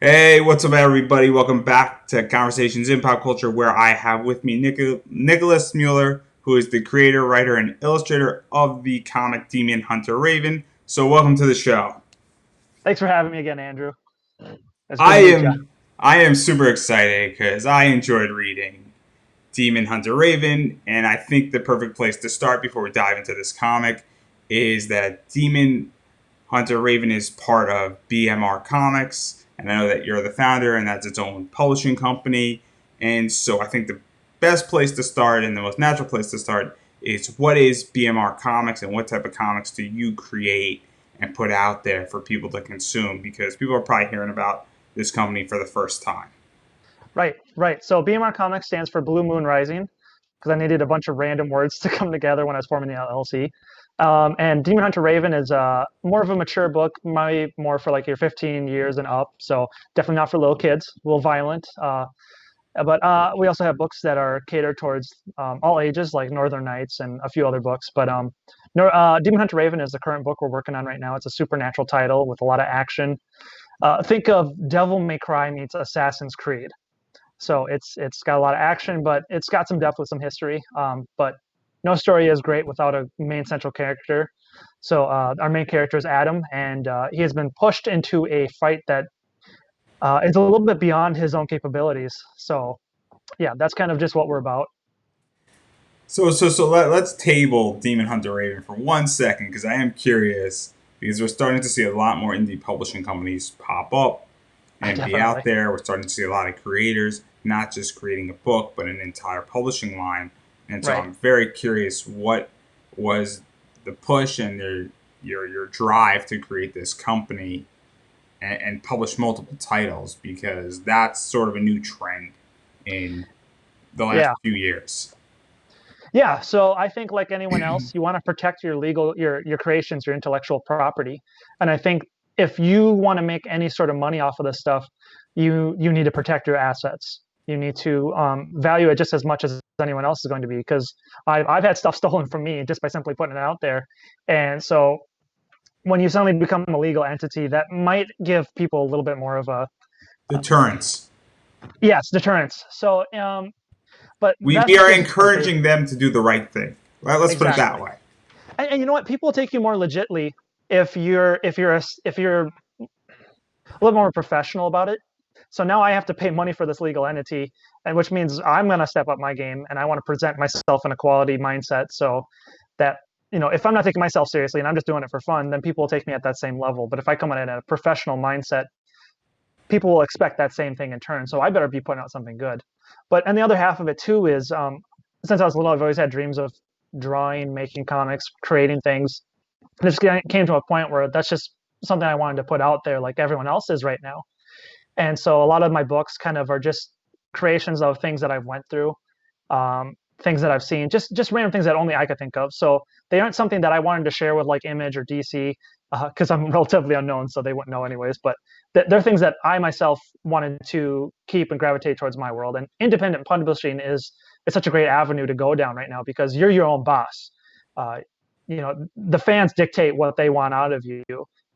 Hey, what's up, everybody? Welcome back to Conversations in Pop Culture, where I have with me Nicholas Mueller, who is the creator, writer, and illustrator of the comic Demon Hunter Raven. So, welcome to the show. Thanks for having me again, Andrew. It's good I to meet you. am I am super excited because I enjoyed reading Demon Hunter Raven, and I think the perfect place to start before we dive into this comic is that Demon Hunter Raven is part of BMR Comics, and I know that you're the founder, and that's its own publishing company. And so I think the best place to start and the most natural place to start is what is BMR Comics and what type of comics do you create and put out there for people to consume? Because people are probably hearing about this company for the first time. Right. So BMR Comics stands for Blue Moon Rising because I needed a bunch of random words to come together when I was forming the LLC. And Demon Hunter Raven is more of a mature book, maybe more for like your 15 years and up. So definitely not for little kids, a little violent. But we also have books that are catered towards all ages, like Northern Nights and a few other books. But Demon Hunter Raven is the current book we're working on right now. It's a supernatural title with a lot of action. Think of Devil May Cry meets Assassin's Creed. So it's got a lot of action, but it's got some depth with some history. But no story is great without a main central character. So our main character is Adam, and he has been pushed into a fight that is a little bit beyond his own capabilities. So yeah, that's kind of just what we're about. Let's table Demon Hunter Raven for 1 second because I am curious because we're starting to see a lot more indie publishing companies pop up and be out Definitely. there. We're starting to see a lot of creators not just creating a book but an entire publishing line. And so Right. I'm very curious what was the push and your drive to create this company and publish multiple titles because that's sort of a new trend in the last Yeah. few years. Yeah. So I think like anyone else, you want to protect your creations, your intellectual property. And I think if you want to make any sort of money off of this stuff, you need to protect your assets. You need to value it just as much as anyone else is going to be, because I've had stuff stolen from me just by simply putting it out there. And so when you suddenly become a legal entity, that might give people a little bit more of a Deterrence. yes, deterrence. So but We that's are just the base. encouraging them to do the right thing. Well, let's put it that Exactly. way. And you know what? People take you more legitly if you're a little more professional about it. So now I have to pay money for this legal entity, and which means I'm going to step up my game, and I want to present myself in a quality mindset, so that if I'm not taking myself seriously and I'm just doing it for fun, then people will take me at that same level. But if I come in at a professional mindset, people will expect that same thing in turn. So I better be putting out something good. But and the other half of it too is since I was little, I've always had dreams of drawing, making comics, creating things. And it just came to a point where that's just something I wanted to put out there, like everyone else is right now. And so a lot of my books kind of are just creations of things that I've went through, things that I've seen, just random things that only I could think of. So they aren't something that I wanted to share with like Image or DC because I'm relatively unknown, so they wouldn't know anyways. But they're things that I myself wanted to keep and gravitate towards my world. And independent publishing is such a great avenue to go down right now because you're your own boss. Uh, the fans dictate what they want out of you.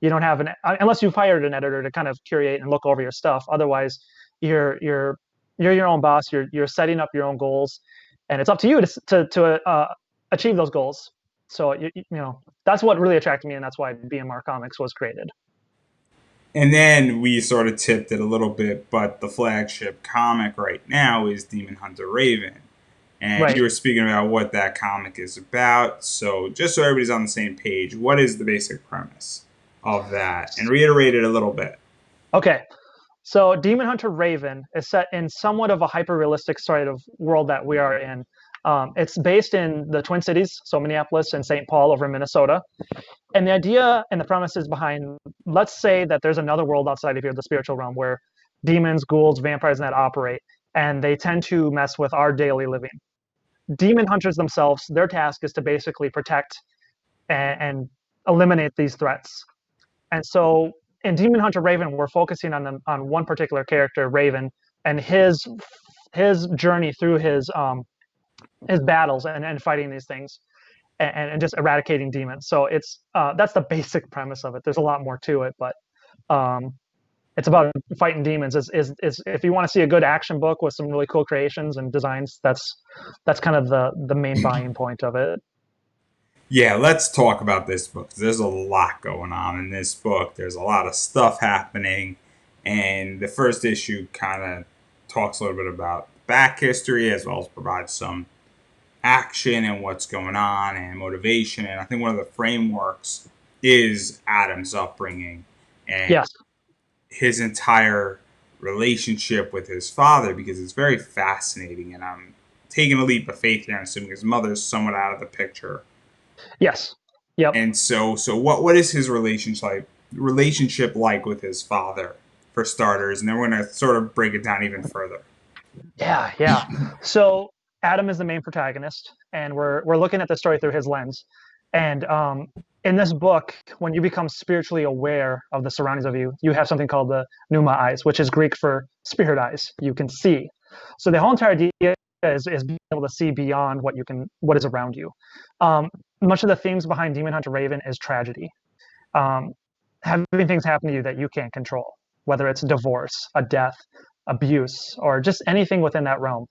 You don't have unless you've hired an editor to kind of curate and look over your stuff. Otherwise, you're your own boss. You're setting up your own goals, and it's up to you to achieve those goals. So that's what really attracted me, and that's why BMR Comics was created. And then we sort of tipped it a little bit, but the flagship comic right now is Demon Hunter Raven. And Right. you were speaking about what that comic is about. So, just so everybody's on the same page, what is the basic premise of that? And reiterate it a little bit. Okay. So Demon Hunter Raven is set in somewhat of a hyper-realistic sort of world that we are in. It's based in the Twin Cities, so Minneapolis and St. Paul over in Minnesota. And the idea and the premise is behind, let's say that there's another world outside of here, the spiritual realm, where demons, ghouls, vampires, and that operate, and they tend to mess with our daily living. Demon hunters themselves, their task is to basically protect and eliminate these threats. And so in Demon Hunter Raven, we're focusing on one particular character, Raven, and his journey through his battles and fighting these things and just eradicating demons. So it's that's the basic premise of it. There's a lot more to it, but um, it's about fighting demons. Is if you want to see a good action book with some really cool creations and designs, that's kind of the main buying point of it. Yeah, let's talk about this book. There's a lot going on in this book. There's a lot of stuff happening, and the first issue kind of talks a little bit about back history as well as provides some action and what's going on and motivation. And I think one of the frameworks is Adam's upbringing and Yes, his entire relationship with his father, because it's very fascinating. And I'm taking a leap of faith here. I'm assuming his mother's somewhat out of the picture. yes, yep. And so what is his relationship like with his father, for starters, and then we're going to sort of break it down even further. Yeah, yeah. So Adam is the main protagonist, and we're looking at the story through his lens. And in this book, when you become spiritually aware of the surroundings of you, you have something called the pneuma eyes, which is Greek for spirit eyes. You can see. So the whole entire idea is being able to see beyond what is around you. Um, Much of the themes behind Demon Hunter Raven is tragedy, um, having things happen to you that you can't control, whether it's divorce, a death, abuse, or just anything within that realm.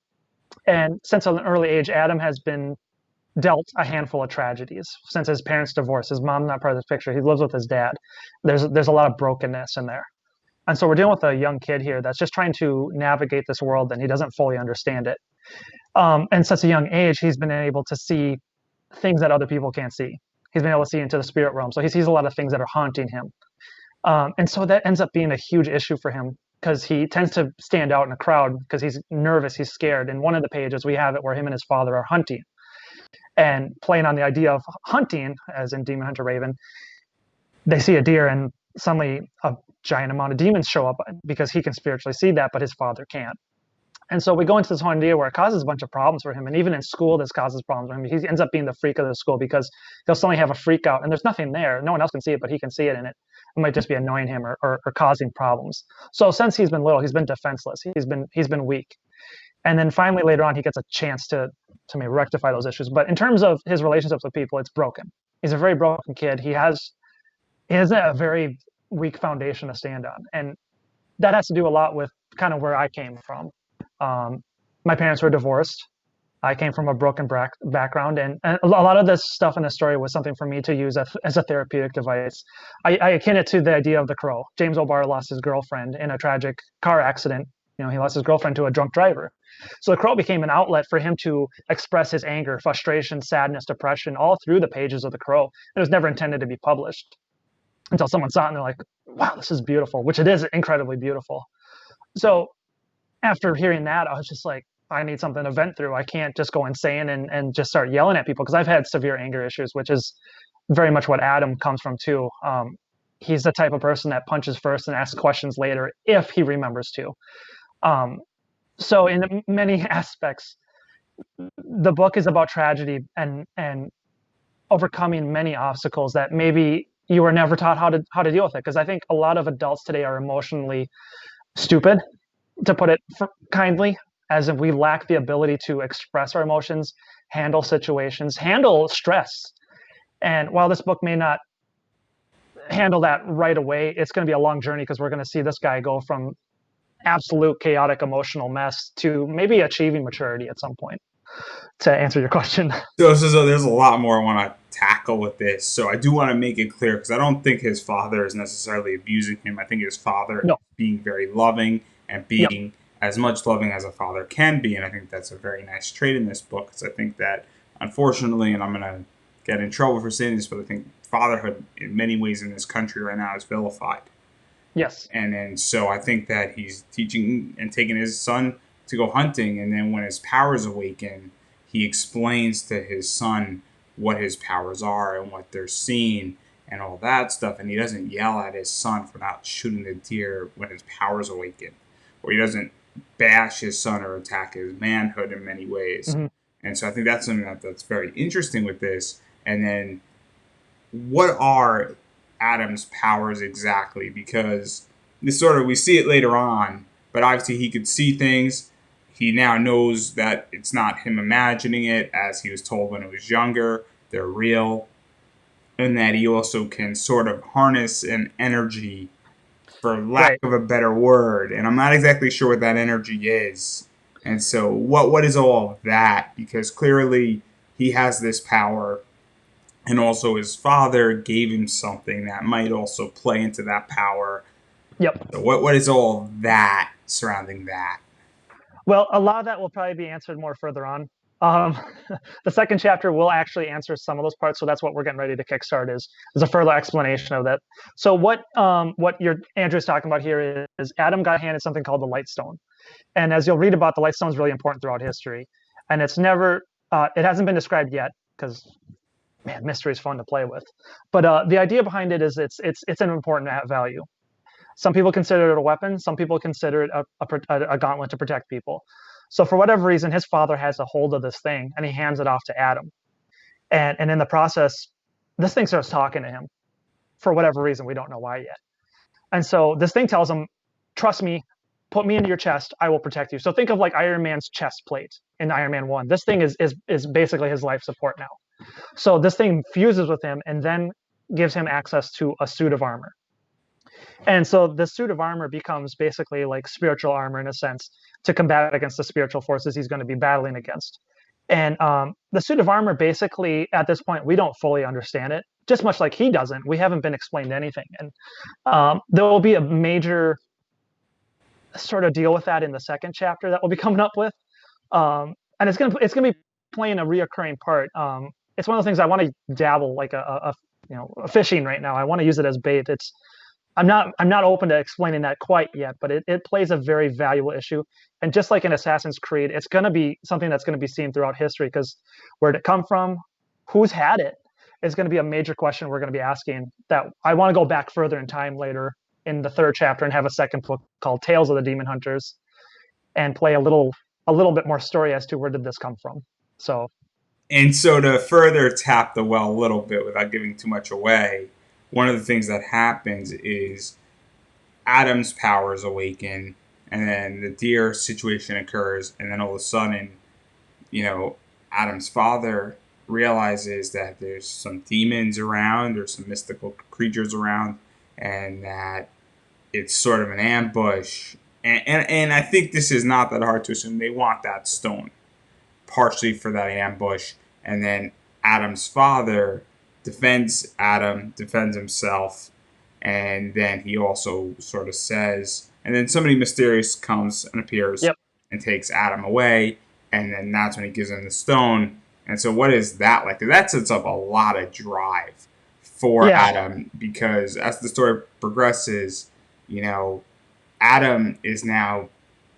And since an early age, Adam has been dealt a handful of tragedies since his parents' divorce. His mom's not part of this picture. He lives with his dad. There's a lot of brokenness in there. And so we're dealing with a young kid here that's just trying to navigate this world and he doesn't fully understand it. And since a young age, he's been able to see things that other people can't see. He's been able to see into the spirit realm. So he sees a lot of things that are haunting him. And so that ends up being a huge issue for him because he tends to stand out in a crowd because he's nervous, he's scared. In one of the pages, we have it where him and his father are hunting and playing on the idea of hunting, as in Demon Hunter Raven. They see a deer and suddenly a giant amount of demons show up because he can spiritually see that, but his father can't. And so we go into this whole idea where it causes a bunch of problems for him. And even in school, this causes problems for him. He ends up being the freak of the school because he'll suddenly have a freak out and there's nothing there. No one else can see it, but he can see it, and it might just be annoying him or causing problems. So since he's been little, he's been defenseless. He's been weak. And then finally later on, he gets a chance to maybe rectify those issues. But in terms of his relationships with people, it's broken. He's a very broken kid. He has a very weak foundation to stand on. And that has to do a lot with kind of where I came from. My parents were divorced. I came from a broken background, and a lot of this stuff in the story was something for me to use as a therapeutic device. I akin it to the idea of the crow. James O'Barr lost his girlfriend in a tragic car accident. He lost his girlfriend to a drunk driver. So the crow became an outlet for him to express his anger, frustration, sadness, depression, all through the pages of the crow. It was never intended to be published until someone saw it and they're like, wow, this is beautiful, which it is incredibly beautiful. So after hearing that, I was just like, I need something to vent through. I can't just go insane and just start yelling at people because I've had severe anger issues, which is very much what Adam comes from too. He's the type of person that punches first and asks questions later if he remembers to. So in many aspects, the book is about tragedy and overcoming many obstacles that maybe you were never taught how to deal with it. Because I think a lot of adults today are emotionally stupid, to put it kindly, as if we lack the ability to express our emotions, handle situations, handle stress. And while this book may not handle that right away, it's going to be a long journey because we're going to see this guy go from absolute chaotic emotional mess to maybe achieving maturity at some point, to answer your question. So there's a lot more I want to tackle with this. So I do want to make it clear because I don't think his father is necessarily abusing him. I think his father is No. being very loving and Yep. being as much loving as a father can be. And I think that's a very nice trait in this book. Because I think that, unfortunately, and I'm going to get in trouble for saying this, but I think fatherhood in many ways in this country right now is vilified. Yes. And so I think that he's teaching and taking his son to go hunting, and then when his powers awaken, he explains to his son what his powers are and what they're seeing and all that stuff. And he doesn't yell at his son for not shooting the deer when his powers awaken, or he doesn't bash his son or attack his manhood in many ways. Mm-hmm. And so I think that's something that's very interesting with this. And then what are Adam's powers exactly? Because this sort of, we see it later on, but obviously he could see things. He now knows that it's not him imagining it, as he was told when he was younger. They're real. And that he also can sort of harness an energy for lack Right. of a better word, and I'm not exactly sure what that energy is. And so, what is all of that? Because clearly he has this power, and also his father gave him something that might also play into that power. Yep. So, what is all that surrounding that? Well, a lot of that will probably be answered more further on. Um, the second chapter will actually answer some of those parts, so that's what we're getting ready to kickstart is a further explanation of that. So what your Andrew's talking about here is Adam got handed something called the Lightstone, and as you'll read about, the Lightstone is really important throughout history, and it hasn't been described yet because man, mystery is fun to play with, but the idea behind it is it's an important value. Some people consider it a weapon. Some people consider it a gauntlet to protect people. So for whatever reason, his father has a hold of this thing, and he hands it off to Adam. And in the process, this thing starts talking to him for whatever reason. We don't know why yet. And so this thing tells him, "Trust me, put me into your chest. I will protect you." So think of like Iron Man's chest plate in Iron Man 1. This thing is basically his life support now. So this thing fuses with him and then gives him access to a suit of armor. And so the suit of armor becomes basically like spiritual armor in a sense to combat against the spiritual forces he's going to be battling against. And the suit of armor basically, at this point, we don't fully understand it, just much like he doesn't. We haven't been explained anything. And there will be a major sort of deal with that in the second chapter that we'll be coming up with. And it's gonna be playing a reoccurring part. It's one of those things I want to dabble like a fishing right now. I want to use it as bait. I'm not open to explaining that quite yet, but it plays a very valuable issue. And just like in Assassin's Creed, it's going to be something that's going to be seen throughout history because where did it come from? Who's had it? Is going to be a major question we're going to be asking. That I want to go back further in time later in the third chapter and have a second book called Tales of the Demon Hunters and play a little bit more story as to where did this come from. So And so, to further tap the well a little bit without giving too much away, one of the things that happens is Adam's powers awaken, and then the deer situation occurs, and then all of a sudden, you know, Adam's father realizes that there's some demons around, there's some mystical creatures around, and that it's sort of an ambush. And I think this is not that hard to assume. They want that stone, partially for that ambush, and then Adam's father defends Adam, defends himself, and then he also sort of says, and then somebody mysterious comes and appears yep, and takes Adam away, and then that's when he gives him the stone. And so, what is that like? That sets up a lot of drive for yeah, Adam because as the story progresses, you know, Adam is now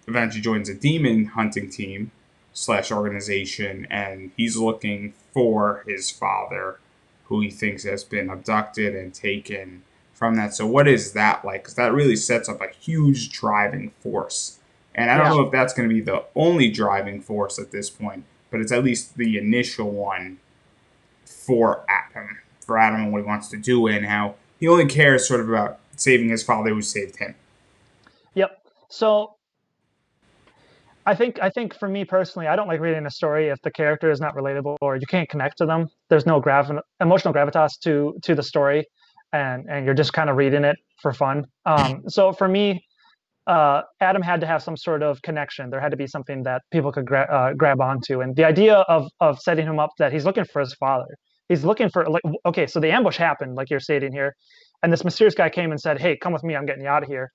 eventually joins a demon hunting team slash organization, and he's looking for his father, who he thinks has been abducted and taken from that. So, what is that like? Because that really sets up a huge driving force. And I don't yeah. know if that's going to be the only driving force at this point, but it's at least the initial one for Adam and what he wants to do, and how he only cares sort of about saving his father who saved him. Yep. So I think for me personally, I don't like reading a story if the character is not relatable or you can't connect to them. There's no emotional gravitas to the story, and you're just kind of reading it for fun. So for me, Adam had to have some sort of connection. There had to be something that people could grab onto, and the idea of setting him up that he's looking for his father. He's looking for like okay, so the ambush happened, like you're stating here, and this mysterious guy came and said, "Hey, come with me. I'm getting you out of here."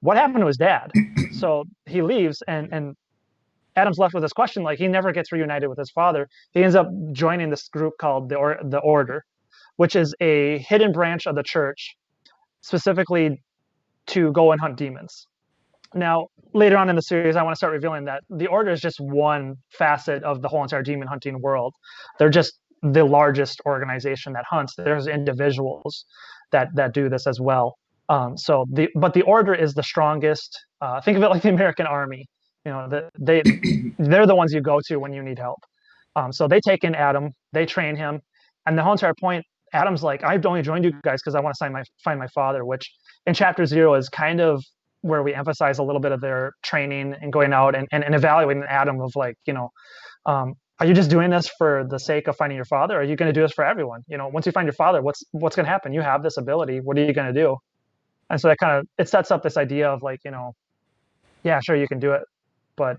What happened to his dad? So he leaves, and Adam's left with this question, like he never gets reunited with his father. He ends up joining this group called the Order, which is a hidden branch of the church, specifically to go and hunt demons. Now, later on in the series, I want to start revealing that the Order is just one facet of the whole entire demon hunting world. They're just the largest organization that hunts. There's individuals that do this as well. But the Order is the strongest. Think of it like the American Army. You know, they're the ones you go to when you need help. So they take in Adam, they train him, and the whole entire point. Adam's like, I've only joined you guys because I want to find my father, which in chapter 0 is kind of where we emphasize a little bit of their training and going out and evaluating Adam of like, are you just doing this for the sake of finding your father? Or are you going to do this for everyone? Once you find your father, what's going to happen? You have this ability. What are you going to do? And so that kind of it sets up this idea of like, yeah, sure you can do it, but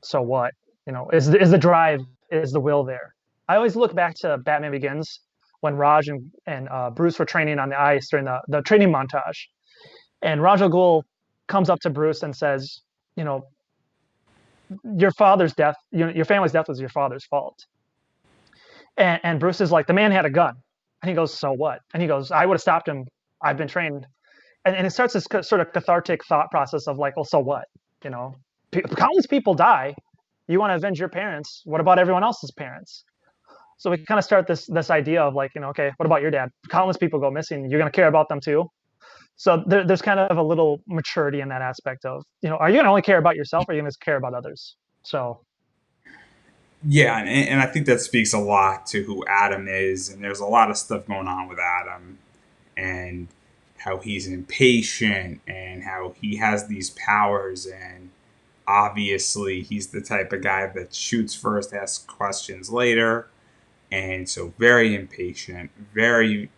so what? Is the drive, is the will there? I always look back to Batman Begins when Raj and Bruce were training on the ice during the training montage, and Raj Al Ghul comes up to Bruce and says, you know, your father's death, your family's death was your father's fault. And Bruce is like, the man had a gun. And he goes, so what? And he goes, I would have stopped him. I've been trained. And it starts this sort of cathartic thought process of like, well, so what? You know, countless people die. You want to avenge your parents. What about everyone else's parents? So we kind of start this idea of like, okay, what about your dad? Countless people go missing. You're going to care about them too. So there's kind of a little maturity in that aspect of, are you going to only care about yourself, or are you going to care about others? So Yeah, and I think that speaks a lot to who Adam is, and there's a lot of stuff going on with Adam, and how he's impatient, and how he has these powers, and obviously he's the type of guy that shoots first, asks questions later, and so very impatient, very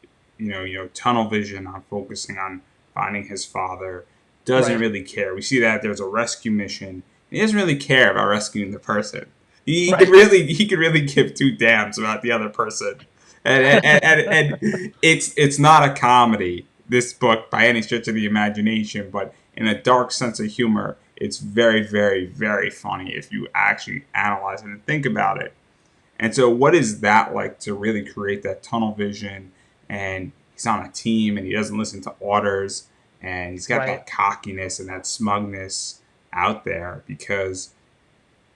tunnel vision on focusing on finding his father. Doesn't right, really care. We see that there's a rescue mission. He doesn't really care about rescuing the person. He could right, really give two damns about the other person, and it's not a comedy, this book, by any stretch of the imagination, but in a dark sense of humor, it's very, very, very funny if you actually analyze it and think about it. And so, what is that like to really create that tunnel vision? And he's on a team and he doesn't listen to orders. And he's got right, that cockiness and that smugness out there because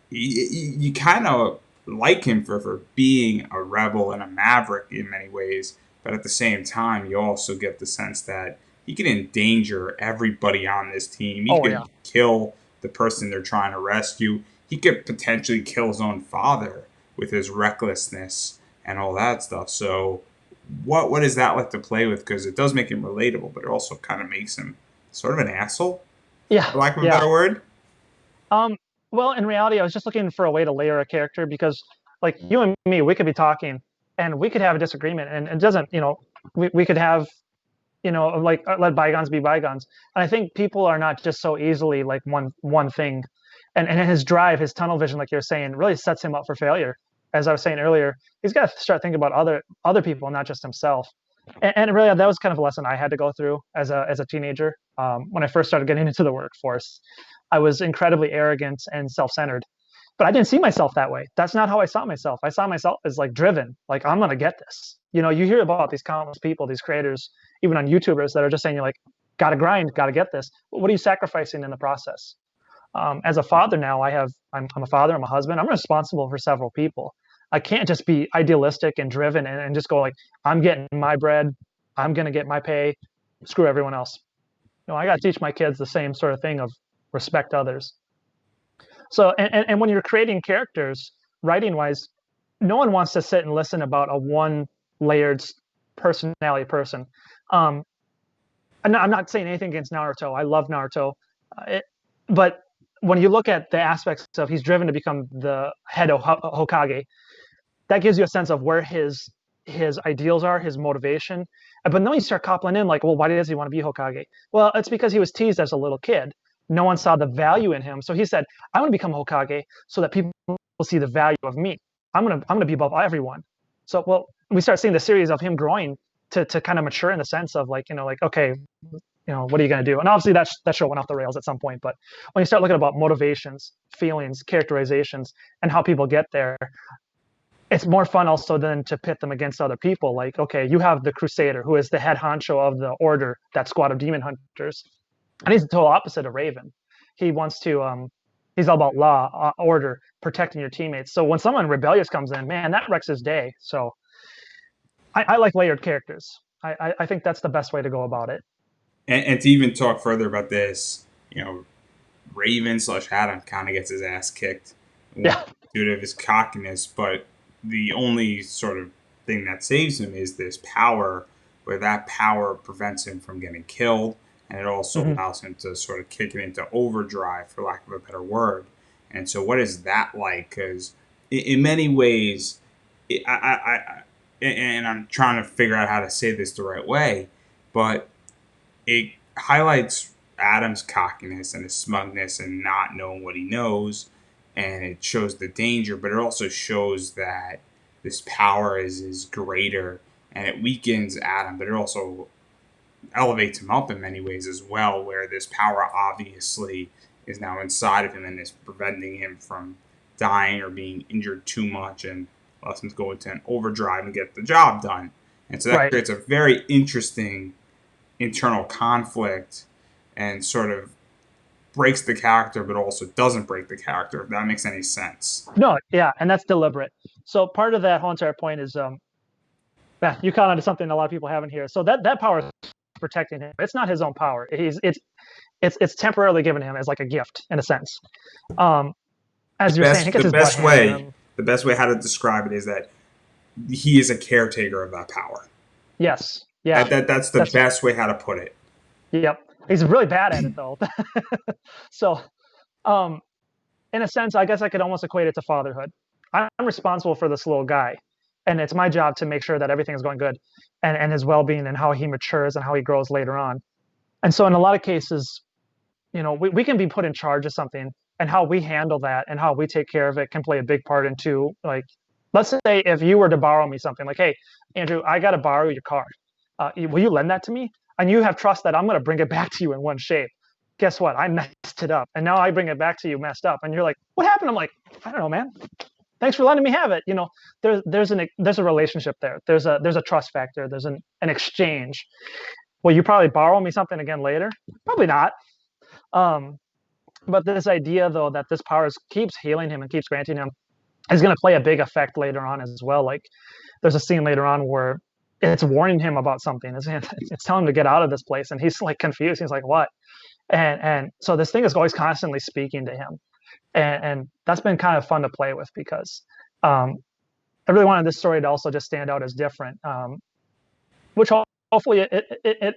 you kind of like him for being a rebel and a maverick in many ways. But at the same time, you also get the sense that he could endanger everybody on this team. He oh yeah, could kill the person they're trying to rescue. He could potentially kill his own father with his recklessness and all that stuff. So, what is that like to play with? Because it does make him relatable, but it also kind of makes him sort of an asshole, yeah, for lack of a yeah. better word. Um, well, in reality, I was just looking for a way to layer a character because, like you and me, we could be talking and we could have a disagreement, and it doesn't, we could have, like let bygones be bygones. And I think people are not just so easily like one thing, and his drive, his tunnel vision, like you're saying, really sets him up for failure. As I was saying earlier, he's got to start thinking about other people, not just himself. And really, that was kind of a lesson I had to go through as a teenager. When I first started getting into the workforce, I was incredibly arrogant and self-centered, but I didn't see myself that way. That's not how I saw myself. I saw myself as like driven, like I'm gonna get this. You hear about these countless people, these creators, even on YouTubers that are just saying you're like, gotta grind, gotta get this. What are you sacrificing in the process? As a father now, I'm a father, I'm a husband, I'm responsible for several people. I can't just be idealistic and driven and just go like, I'm getting my bread, I'm gonna get my pay, screw everyone else. I got to teach my kids the same sort of thing of respect others. So, and when you're creating characters, writing wise, no one wants to sit and listen about a one layered personality person. Um, I'm not saying anything against Naruto. I love Naruto, but when you look at the aspects of he's driven to become the head of Hokage, that gives you a sense of where his ideals are, his motivation. But then you start coupling in like, well, why does he want to be Hokage? Well, it's because he was teased as a little kid. No one saw the value in him, so he said, "I want to become Hokage so that people will see the value of me. I'm gonna be above everyone." So, well, we start seeing the series of him growing to kind of mature in the sense of like, like okay, what are you going to do? And obviously that show went off the rails at some point. But when you start looking about motivations, feelings, characterizations, and how people get there, it's more fun also than to pit them against other people. Like, okay, you have the Crusader, who is the head honcho of the order, that squad of demon hunters, and he's the total opposite of Raven. He wants to, he's all about law, order, protecting your teammates. So when someone rebellious comes in, man, that wrecks his day. So I like layered characters. I think that's the best way to go about it. And to even talk further about this, Raven slash Adam kind of gets his ass kicked Yeah. due to his cockiness, but the only sort of thing that saves him is this power, where that power prevents him from getting killed, and it also Hmm. allows him to sort of kick it into overdrive, for lack of a better word. And so, what is that like? Because in many ways, and I'm trying to figure out how to say this the right way, but it highlights Adam's cockiness and his smugness and not knowing what he knows, and it shows the danger, but it also shows that this power is greater, and it weakens Adam, but it also elevates him up in many ways as well, where this power obviously is now inside of him and is preventing him from dying or being injured too much and allows him to go into an overdrive and get the job done. And so that Right. creates a very interesting internal conflict and sort of breaks the character, but also doesn't break the character, if that makes any sense. No, yeah, and that's deliberate. So part of that whole entire point is, yeah, you caught on to something a lot of people haven't here. So that power is protecting him. It's not his own power. It's temporarily given him as like a gift in a sense. Um, The as you're saying, he best gets the his butt best handed to way him. the best way how to describe it is that he is a caretaker of that power. Yes, yeah, That's the that's best way how to put it. yep. He's really bad at it though. So, um, in a sense, I guess I could almost equate it to fatherhood. I'm responsible for this little guy, and it's my job to make sure that everything is going good, and his well being and how he matures and how he grows later on. And so, in a lot of cases, we can be put in charge of something, and how we handle that and how we take care of it can play a big part into, like, let's say if you were to borrow me something, like, hey, Andrew, I got to borrow your car. Will you lend that to me? And you have trust that I'm going to bring it back to you in one shape. Guess what? I messed it up. And now I bring it back to you messed up. And you're like, what happened? I'm like, I don't know, man. Thanks for letting me have it. There's a relationship there. There's a trust factor. There's an exchange. Will you probably borrow me something again later? Probably not. Um, but this idea though that this power keeps healing him and keeps granting him is going to play a big effect later on as well. Like there's a scene later on where it's warning him about something. It's telling him to get out of this place, and he's like confused. He's like, "What?" And so this thing is always constantly speaking to him, and that's been kind of fun to play with because um, I really wanted this story to also just stand out as different, which hopefully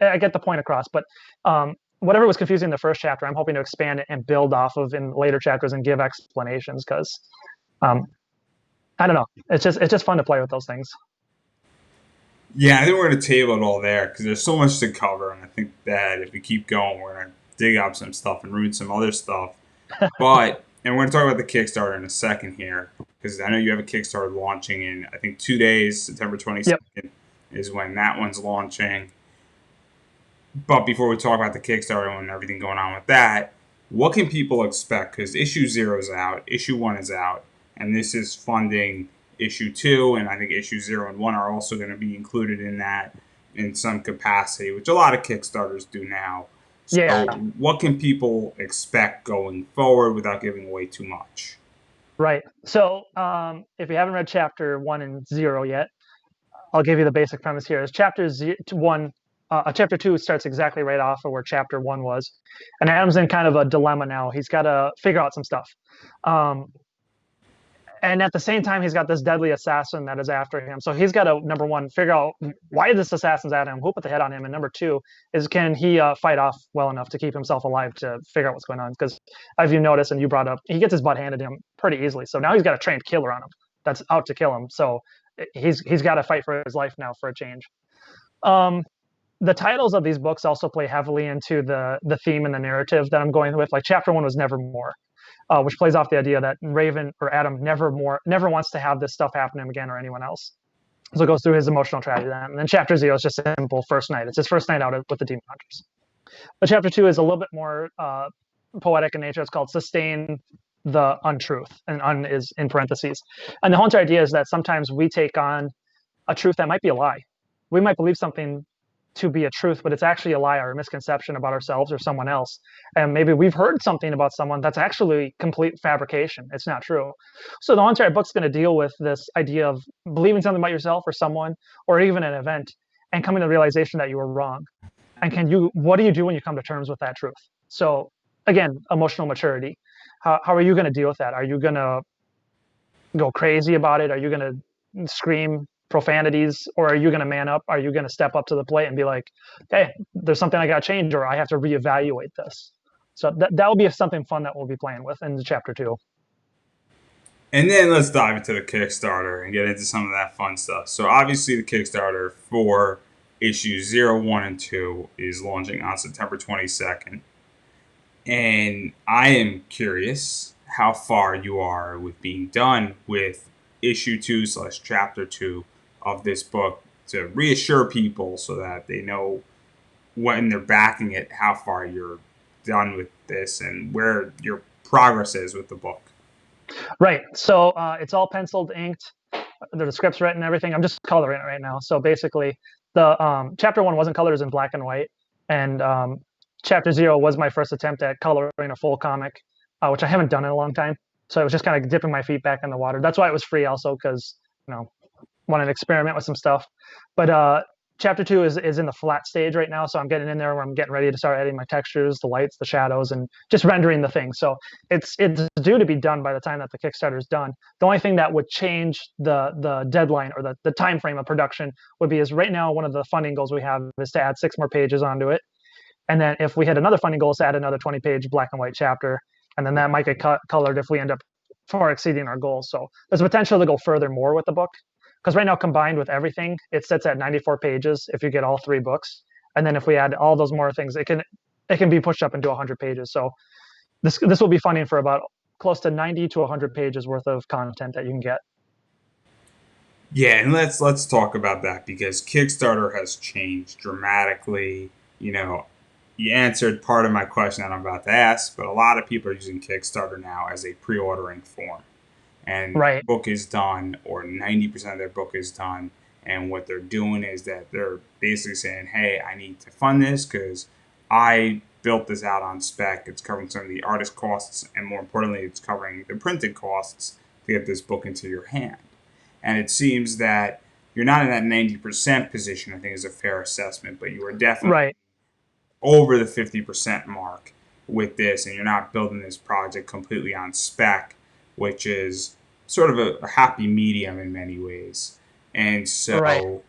I get the point across. But whatever was confusing in the first chapter, I'm hoping to expand it and build off of in later chapters and give explanations because um, I don't know. It's just fun to play with those things. Yeah, I think we're going to table it all there because there's so much to cover, and I think that if we keep going, we're going to dig up some stuff and ruin some other stuff. But and we're going to talk about the Kickstarter in a second here because I know you have a Kickstarter launching in I think 2 days. September Yep. 22nd is when that one's launching. But before we talk about the Kickstarter and everything going on with that, what can people expect? Because issue 0 is out, issue 1 is out, and this is funding issue 2, and I think issue 0 and 1 are also going to be included in that in some capacity, which a lot of Kickstarters do now. So, Yeah. what can people expect going forward without giving away too much? Right. So if you haven't read chapter 1 and 0 yet, I'll give you the basic premise here. Is chapter 1, chapter 2 starts exactly right off of where chapter 1 was, and Adam's in kind of a dilemma now. He's got to figure out some stuff. Um, and at the same time, he's got this deadly assassin that is after him. So he's got to, number one, figure out why this assassin's at him, who put the hit on him, and number two is can he fight off well enough to keep himself alive to figure out what's going on? Because as you noticed and you brought up, he gets his butt handed to him pretty easily. So now he's got a trained killer on him that's out to kill him. So he's got to fight for his life now for a change. Um, the titles of these books also play heavily into the theme and the narrative that I'm going with. Like chapter 1 was Nevermore, which plays off the idea that Raven or Adam never wants to have this stuff happen to him again or anyone else. So it goes through his emotional tragedy. And then chapter 0 is just a simple first night. It's his first night out with the demon hunters. But chapter 2 is a little bit more poetic in nature. It's called Sustain the Untruth, and un is in parentheses. And the whole entire idea is that sometimes we take on a truth that might be a lie. We might believe something to be a truth, but it's actually a lie or a misconception about ourselves or someone else. And maybe we've heard something about someone that's actually complete fabrication. It's not true. So the whole entire book's going to deal with this idea of believing something about yourself or someone or even an event and coming to the realization that you were wrong. And what do you do when you come to terms with that truth? So again, emotional maturity. How are you going to deal with that? Are you going to go crazy about it? Are you going to scream profanities, or are you going to man up? Are you going to step up to the plate and be like, hey, there's something I got to change, or I have to reevaluate this? So that will be something fun that we'll be playing with in chapter 2. And then let's dive into the Kickstarter and get into some of that fun stuff. So obviously the Kickstarter for Issue 0, 1, and 2 is launching on September 22nd. And I am curious how far you are with being done with issue 2/chapter 2 of this book to reassure people so that they know when they're backing it, how far you're done with this and where your progress is with the book. Right. So it's all penciled, inked. The script's written, everything. I'm just coloring it right now. So basically, the chapter 1 wasn't colored; it was in black and white, and chapter 0 was my first attempt at coloring a full comic, which I haven't done in a long time. So I was just kind of dipping my feet back in the water. That's why it was free, also, because you know wanted to experiment with some stuff. But chapter 2 is in the flat stage right now, so I'm getting in there where I'm getting ready to start adding my textures, the lights, the shadows, and just rendering the thing. So it's due to be done by the time that the Kickstarter is done. The only thing that would change the deadline or the time frame of production would be is right now one of the funding goals we have is to add 6 more pages onto it, and then if we hit another funding goal, is to add another 20-page black and white chapter, and then that might get colored if we end up far exceeding our goals. So there's potential to go further more with the book, because right now combined with everything, it sits at 94 pages if you get all 3 books, and then if we add all those more things, it can be pushed up into 100 pages. So this will be funding for about close to 90 to 100 pages worth of content that you can get. Yeah, and let's talk about that because Kickstarter has changed dramatically. You know, you answered part of my question that I'm about to ask, but a lot of people are using Kickstarter now as a pre-ordering form. And Right. book is done, or 90% of their book is done. And what they're doing is that they're basically saying, hey, I need to fund this because I built this out on spec. It's covering some of the artist costs, and more importantly, it's covering the printing costs to get this book into your hand. And it seems that you're not in that 90% position, I think is a fair assessment, but you are definitely Right. over the 50% mark with this, and you're not building this project completely on spec, which is sort of a happy medium in many ways. And Right. so,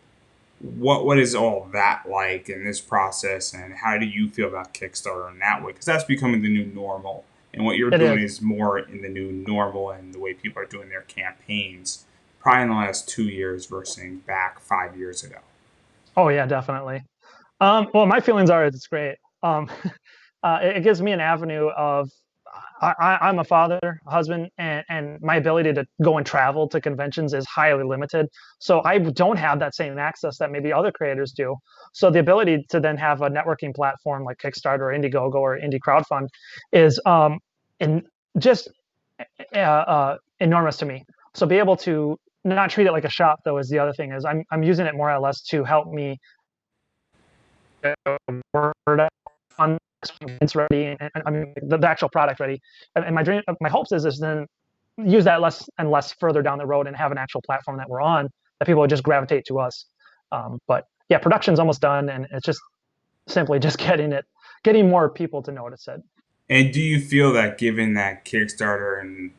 what is all that like in this process, and how do you feel about Kickstarter in that way? Because that's becoming the new normal, and what you're It doing is. is more in the new normal and the way people are doing their campaigns, probably in the last 2 years versus back 5 years ago. Oh yeah, definitely. Well, my feelings are it's great. It gives me an avenue of I'm a father, a husband, and my ability to go and travel to conventions is highly limited. So I don't have that same access that maybe other creators do. So the ability to then have a networking platform like Kickstarter or Indiegogo or Indie Crowdfund is in just enormous to me. So be able to not treat it like a shop though is the other thing is I'm using it more or less to help me word on it's ready and I mean the actual product ready. And my dream, my hopes is then use that less and less further down the road and have an actual platform that we're on that people would just gravitate to us. But yeah, production's almost done, and it's just simply just getting more people to notice it. And do you feel that given that Kickstarter and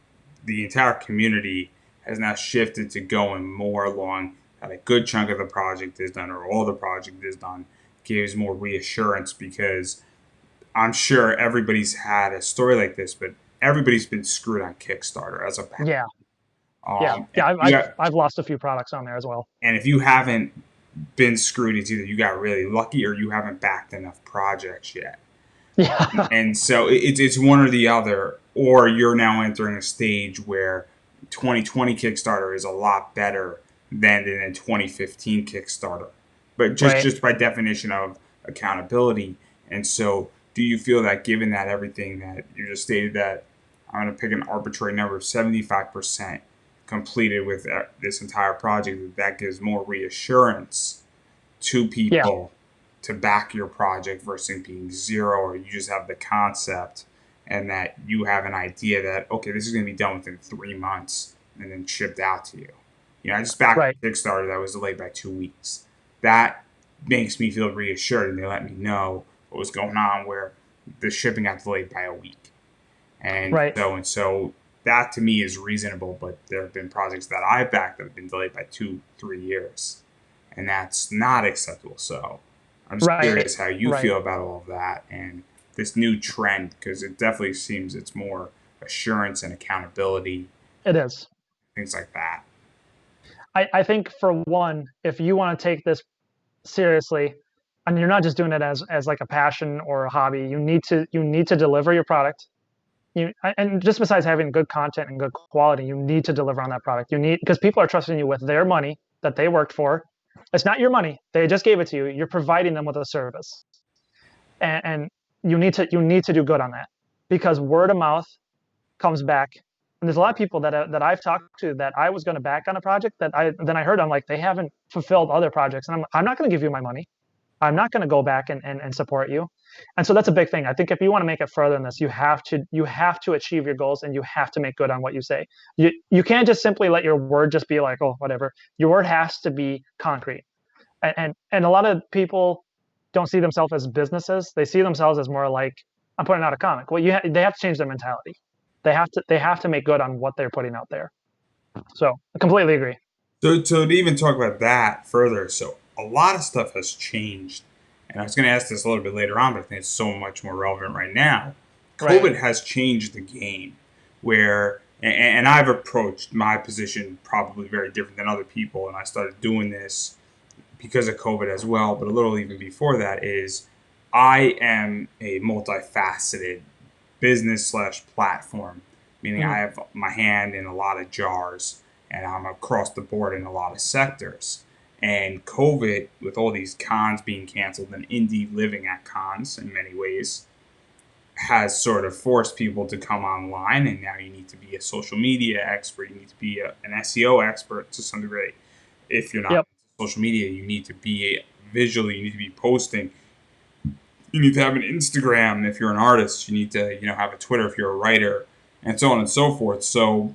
the entire community has now shifted to going more along that a good chunk of the project is done or all the project is done gives more reassurance because I'm sure everybody's had a story like this, but everybody's been screwed on Kickstarter as a Yeah, yeah, um, yeah. you got, I've lost a few products on there as well. and if you haven't been screwed, it's either you got really lucky or you haven't backed enough projects yet. Yeah, And so it's one or the other, or you're now entering a stage where 2020 Kickstarter is a lot better than in a 2015 Kickstarter, but just right. just by definition of accountability. And so, do you feel that given that everything that you just stated that I'm going to pick an arbitrary number of 75% completed with this entire project, that gives more reassurance to Yeah, people to back your project versus being zero or you just have the concept and that you have an idea that okay this is going to be done within 3 months and then shipped out to you. You know, I just backed right, a Kickstarter that was delayed by 2 weeks. That makes me feel reassured and they let me know what was going on where the shipping got delayed by a week right. and so that to me is reasonable, but there have been projects that I've backed that have been delayed by 2 3 years and that's not acceptable. So I'm just Right, curious how you right. feel about all of that and this new trend because it definitely seems it's more assurance and accountability, It is. things like that. I think for one, if you want to take this seriously, and you're not just doing it as like a passion or a hobby. You need to deliver your product. And just besides having good content and good quality, you need to deliver on that product. You need, because people are trusting you with their money that they worked for. It's not your money; they just gave it to you. You're providing them with a service, and you need to do good on that, because word of mouth comes back. And there's a lot of people that I've talked to that I was going to back on a project that I heard, I'm like, they haven't fulfilled other projects, and I'm not going to give you my money. I'm not going to go back and support you. And so that's a big thing. I think if you want to make it further than this, you have to achieve your goals, and you have to make good on what you say. You can't just simply let your word just be like, oh, whatever. Your word has to be concrete. And a lot of people don't see themselves as businesses. They see themselves as more like, I'm putting out a comic. Well, they have to change their mentality. They have to make good on what they're putting out there. So I completely agree. So to even talk about that further, so a lot of stuff has changed, and I was going to ask this a little bit later on, but I think it's so much more relevant right now. Right. COVID has changed the game, where and I've approached my position probably very different than other people, and I started doing this because of COVID as well, but a little even before that is I am a multifaceted business slash platform, meaning I Mhm. have my hand in a lot of jars and I'm across the board in a lot of sectors. And COVID, with all these cons being canceled and indie living at cons in many ways, has sort of forced people to come online. And now you need to be a social media expert, you need to be an SEO expert to some degree. If you're not Yep. into social media, you need to be visually, you need to be posting, you need to have an Instagram if you're an artist. You need to, have a Twitter if you're a writer, and so on and so forth. So,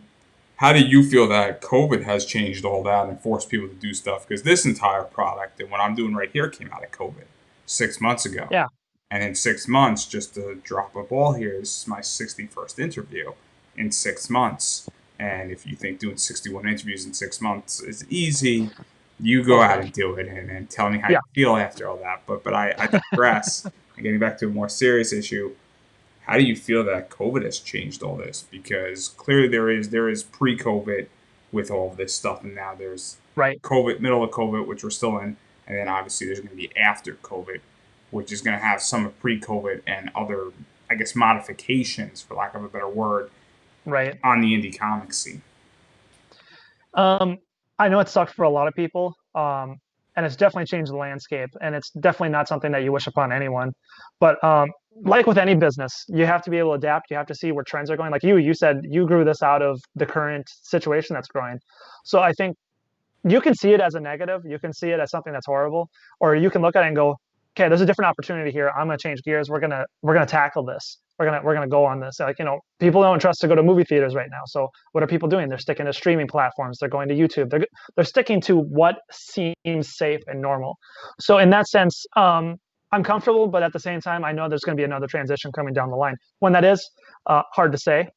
how do you feel that COVID has changed all that and forced people to do stuff? Because this entire product and what I'm doing right here came out of COVID 6 months ago. Yeah. And in 6 months, just to drop a ball here, this is my 61st interview in 6 months. And if you think doing 61 interviews in 6 months is easy, you go Oh out gosh. and do it and tell me how you Yeah. feel after all that. But I digress. And getting back to a more serious issue, how do you feel that COVID has changed all this? Because clearly there is pre-COVID with all of this stuff, and now there's Right. COVID, middle of COVID, which we're still in, and then obviously there's going to be after COVID, which is going to have some of pre-COVID and other, I guess, modifications, for lack of a better word, Right. on the indie comic scene. Um, I know it sucks for a lot of people, and it's definitely changed the landscape, and it's definitely not something that you wish upon anyone. But like with any business, you have to be able to adapt. You have to see where trends are going. Like you said you grew this out of the current situation that's growing. So I think you can see it as a negative. You can see it as something that's horrible, or you can look at it and go, okay, there's a different opportunity here. I'm going to change gears. We're gonna tackle this. We're gonna go on this. Like, people don't trust to go to movie theaters right now. So what are people doing? They're sticking to streaming platforms. They're going to YouTube. They're sticking to what seems safe and normal. So in that sense, I'm comfortable, but at the same time, I know there's going to be another transition coming down the line. When that is, hard to say,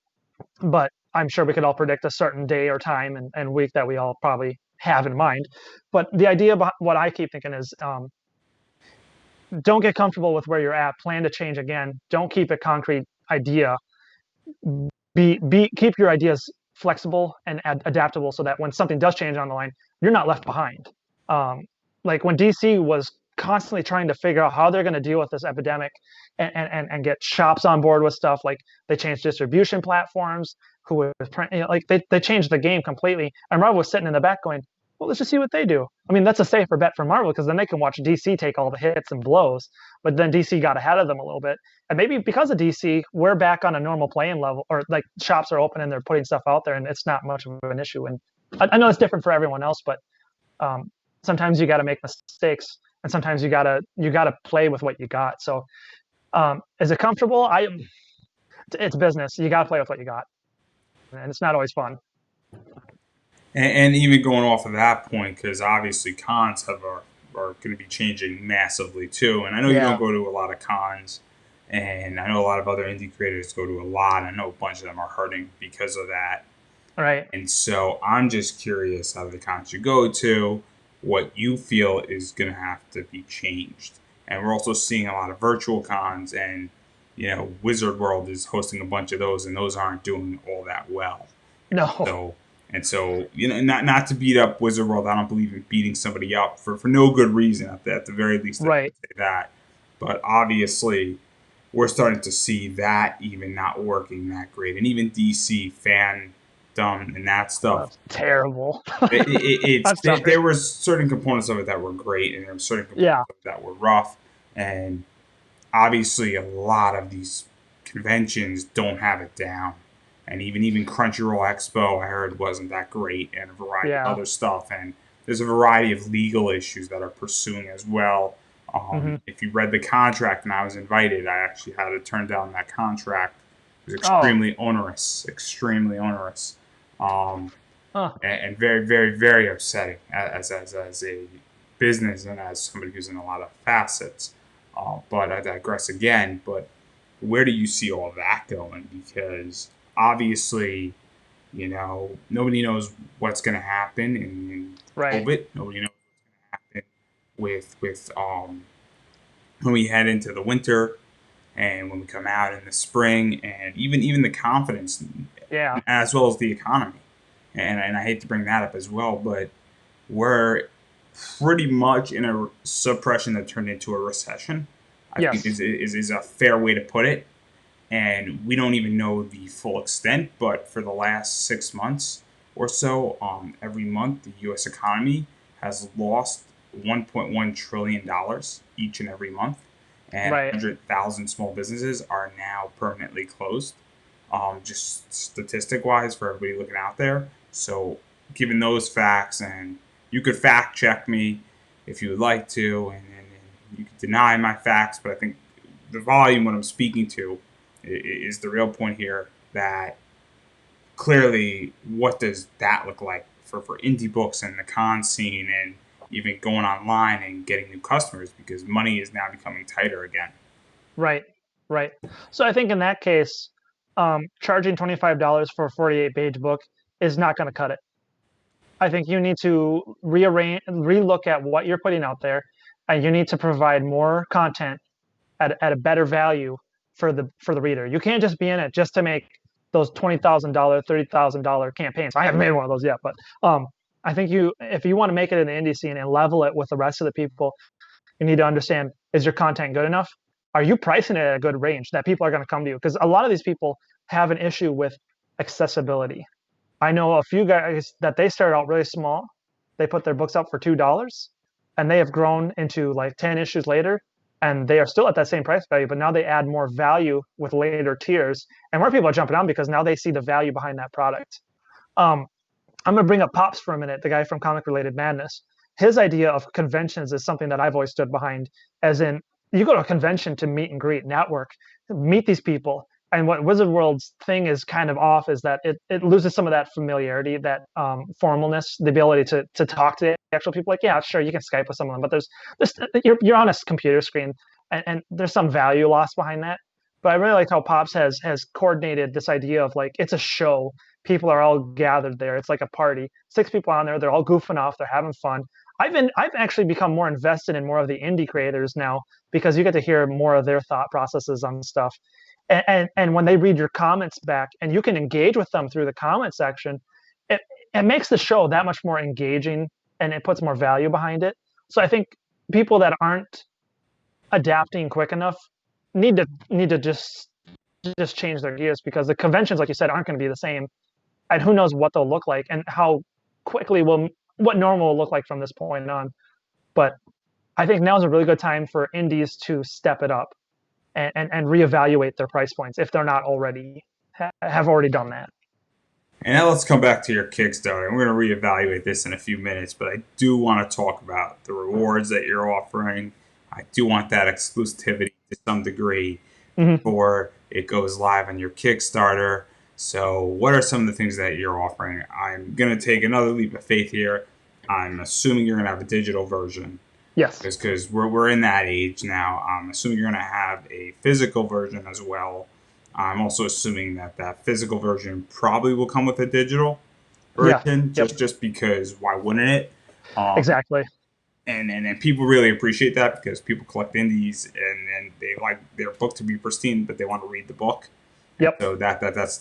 but I'm sure we could all predict a certain day or time and week that we all probably have in mind. But the idea behind what I keep thinking is, don't get comfortable with where you're at. Plan to change again. Don't keep a concrete idea. Keep your ideas flexible and adaptable, so that when something does change on the line, you're not left behind. Um, like when DC was constantly trying to figure out how they're going to deal with this epidemic, and get shops on board with stuff, like they changed distribution platforms, who was like they changed the game completely, and Marvel was sitting in the back going, well, let's just see what they do. I mean, that's a safer bet for Marvel, because then they can watch DC take all the hits and blows. But then DC got ahead of them a little bit, and maybe because of DC, we're back on a normal playing level, or like shops are open and they're putting stuff out there, and it's not much of an issue. And I know it's different for everyone else, but sometimes you got to make mistakes, and sometimes you gotta play with what you got. So, is it comfortable? It's business. You got to play with what you got, and it's not always fun. And even going off of that point, because obviously cons are going to be changing massively too. And I know you don't Yeah. go to a lot of cons, and I know a lot of other indie creators go to a lot. I know a bunch of them are hurting because of that. Right. And so I'm just curious out of the cons you go to, what you feel is going to have to be changed. And we're also seeing a lot of virtual cons, and Wizard World is hosting a bunch of those, and those aren't doing all that well. No. So And so, not to beat up Wizard World. I don't believe in beating somebody up for no good reason. At the very least, I Right. would say that. But obviously, we're starting to see that even not working that great, and even DC fandom and that stuff. That's terrible. It's I'm sorry. there were certain components of it that were great, and there were certain components Yeah. of it that were rough, and obviously a lot of these conventions don't have it down. And even Crunchyroll Expo, I heard wasn't that great, and a variety of Yeah. other stuff. And there's a variety of legal issues that are pursuing as well. Hmm. If you read the contract and I was invited, I actually had to turn down that contract. It was Oh. extremely onerous, um, Huh. and very, very, very upsetting as a business and as somebody who's in a lot of facets. But I digress again. But where do you see all that going? Because obviously, nobody knows what's going to happen in Right. COVID. Nobody knows what's going to happen with when we head into the winter and when we come out in the spring, and even the confidence, Yeah. as well as the economy. And I hate to bring that up as well, but we're pretty much in a suppression that turned into a recession. I think Yes. is a fair way to put it. And we don't even know the full extent, but for the last 6 months or so, every month the U.S. economy has lost $1.1 trillion each and every month, and Right. 100,000 small businesses are now permanently closed. Just statistic wise, for everybody looking out there. So, given those facts, and you could fact check me if you would like to, and you could deny my facts, but I think the volume what I'm speaking to is the real point here. That clearly, what does that look like for indie books and the con scene, and even going online and getting new customers, because money is now becoming tighter again. Right. Right. So I think in that case, charging $25 for a 48-page book is not going to cut it. I think you need to relook at what you're putting out there, and you need to provide more content at a better value for the reader. You can't just be in it just to make those $20,000, $30,000 campaigns. I haven't made one of those yet, but I think if you want to make it in the indie scene and level it with the rest of the people, you need to understand: is your content good enough? Are you pricing it at a good range that people are going to come to you? Because a lot of these people have an issue with accessibility. I know a few guys that they started out really small. They put their books up for $2, and they have grown into like 10 issues later, and they are still at that same price value. But now they add more value with later tiers, and more people are jumping on because now they see the value behind that product. Um, I'm going to bring up Pops for a minute, the guy from Comic Related Madness. His idea of conventions is something that I've always stood behind, as in, you go to a convention to meet and greet, network, meet these people. And what Wizard World's thing is kind of off is that it loses some of that familiarity, that formalness, the ability to talk to the actual people. Like, yeah, sure, you can Skype with some of them, but there's you're on a computer screen, and there's some value lost behind that. But I really like how Pops has coordinated this idea of like it's a show. People are all gathered there. It's like a party. 6 people on there. They're all goofing off. They're having fun. I've actually become more invested in more of the indie creators now because you get to hear more of their thought processes on stuff. And when they read your comments back and you can engage with them through the comment section, it, it makes the show that much more engaging, and it puts more value behind it. So I think people that aren't adapting quick enough need to just change their gears, because the conventions, like you said, aren't going to be the same, and who knows what they'll look like and how quickly will what normal will look like from this point on. But I think now is a really good time for indies to step it up and reevaluate their price points if they're not already have already done that. And now let's come back to your Kickstarter. We're going to reevaluate this in a few minutes, but I do want to talk about the rewards that you're offering. I do want that exclusivity to some degree Mm-hmm. before it goes live on your Kickstarter. So, what are some of the things that you're offering? I'm going to take another leap of faith here. I'm assuming you're going to have a digital version, Yes. because we're in that age now. I'm assuming you're going to have a physical version as well. I'm also assuming that that physical version probably will come with a digital Yeah. version, Yep. just because why wouldn't it? Um, Exactly. and people really appreciate that, because people collect indies and they like their book to be pristine, but they want to read the book. And Yep. so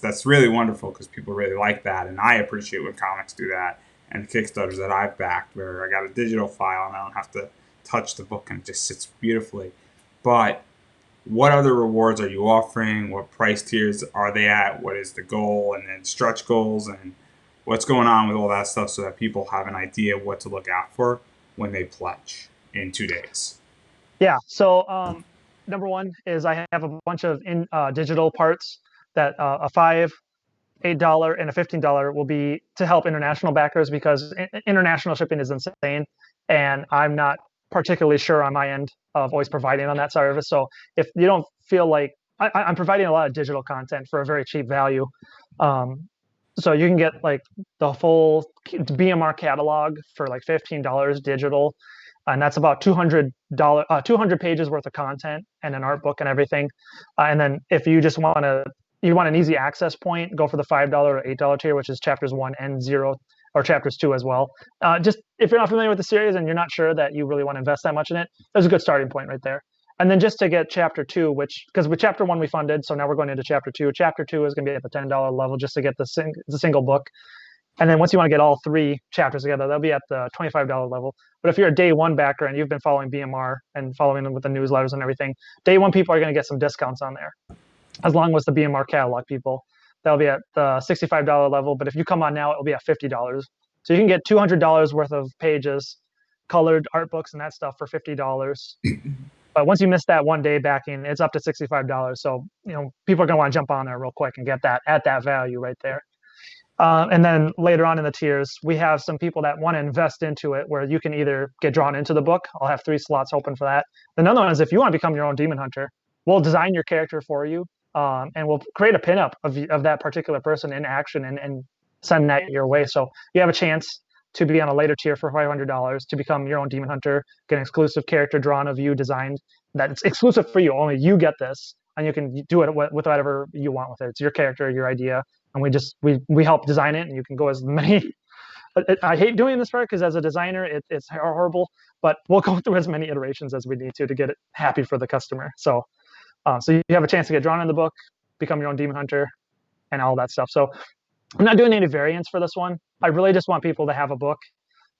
that's really wonderful because people really like that, and I appreciate when comics do that. And the Kickstarters that I've backed, where I got a digital file and I don't have to touch the book and it just sits beautifully. But what other rewards are you offering? What price tiers are they at? What is the goal? And then stretch goals and what's going on with all that stuff so that people have an idea of what to look out for when they pledge in 2 days. Yeah. So number one is I have a bunch of digital parts that a five, $8, and a $15 will be to help international backers because international shipping is insane, and I'm not particularly sure on my end of always providing on that service. So if you don't feel like I'm providing a lot of digital content for a very cheap value, um, so you can get like the full BMR catalog for like $15 digital, and that's about $200 200 pages worth of content and an art book and everything. And then if you just you want an easy access point, go for the $5 or $8 tier, which is chapters 1 and 0, or chapters 2 as well. Just if you're not familiar with the series and you're not sure that you really want to invest that much in it, there's a good starting point right there. And then just to get chapter 2, which because with chapter 1 we funded, so now we're going into chapter 2. Chapter 2 is going to be at the $10 level just to get the single book. And then once you want to get all 3 chapters together, they'll be at the $25 level. But if you're a day one backer and you've been following BMR and following them with the newsletters and everything, day one people are going to get some discounts on there, as long as the BMR catalog people. That'll be at the $65 level. But if you come on now, it'll be at $50. So you can get $200 worth of pages, colored art books and that stuff for $50. But once you miss that one day backing, it's up to $65. So, people are going to want to jump on there real quick and get that at that value right there. And then later on in the tiers, we have some people that want to invest into it where you can either get drawn into the book. I'll have 3 slots open for that. Another one is if you want to become your own demon hunter, we'll design your character for you, and we'll create a pinup of that particular person in action and send that your way. So you have a chance to be on a later tier for $500 to become your own demon hunter, get an exclusive character drawn of you, designed that's exclusive for you. Only you get this, and you can do it with whatever you want with it. It's your character, your idea, and we help design it, and you can go as many. I hate doing this part because as a designer, it's horrible, but we'll go through as many iterations as we need to get it happy for the customer. So you have a chance to get drawn in the book, become your own demon hunter, and all that stuff. So I'm not doing any variants for this one. I really just want people to have a book.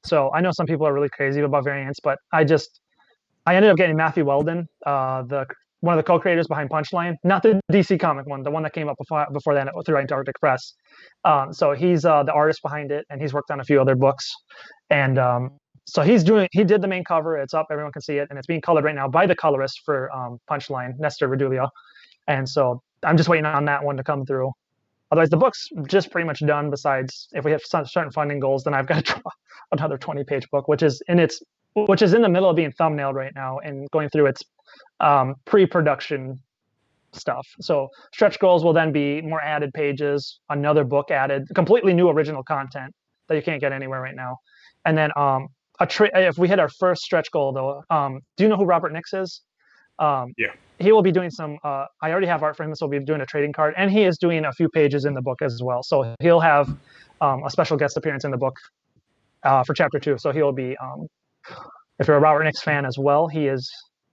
So I know some people are really crazy about variants, but I ended up getting Matthew Weldon, the one of the co-creators behind Punchline, not the DC comic one, the one that came up before that through Antarctic Press. So he's the artist behind it, and he's worked on a few other books. And so he did the main cover. It's up, everyone can see it, and it's being colored right now by the colorist for Punchline, Nestor Redulia. And so I'm just waiting on that one to come through. Otherwise, the book's just pretty much done. Besides, if we have certain funding goals, then I've got to draw another 20-page book, which is in the middle of being thumbnailed right now and going through its pre-production stuff. So stretch goals will then be more added pages, another book added, completely new original content that you can't get anywhere right now. And then if we hit our first stretch goal, though, do you know who Robert Nix is? Yeah. He will be doing some. I already have art for him, so we'll be doing a trading card, and he is doing a few pages in the book as well. So he'll have a special guest appearance in the book for chapter 2. So he'll be, if you're a Robert Nix fan as well, he has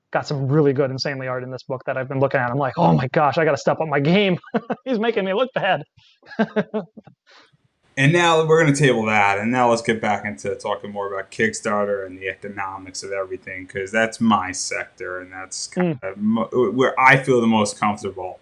got some really good, insanely art in this book that I've been looking at. I'm like, oh my gosh, I got to step up my game. He's making me look bad. And now we're going to table that, and now let's get back into talking more about Kickstarter and the economics of everything, because that's my sector, and that's kind of where I feel the most comfortable.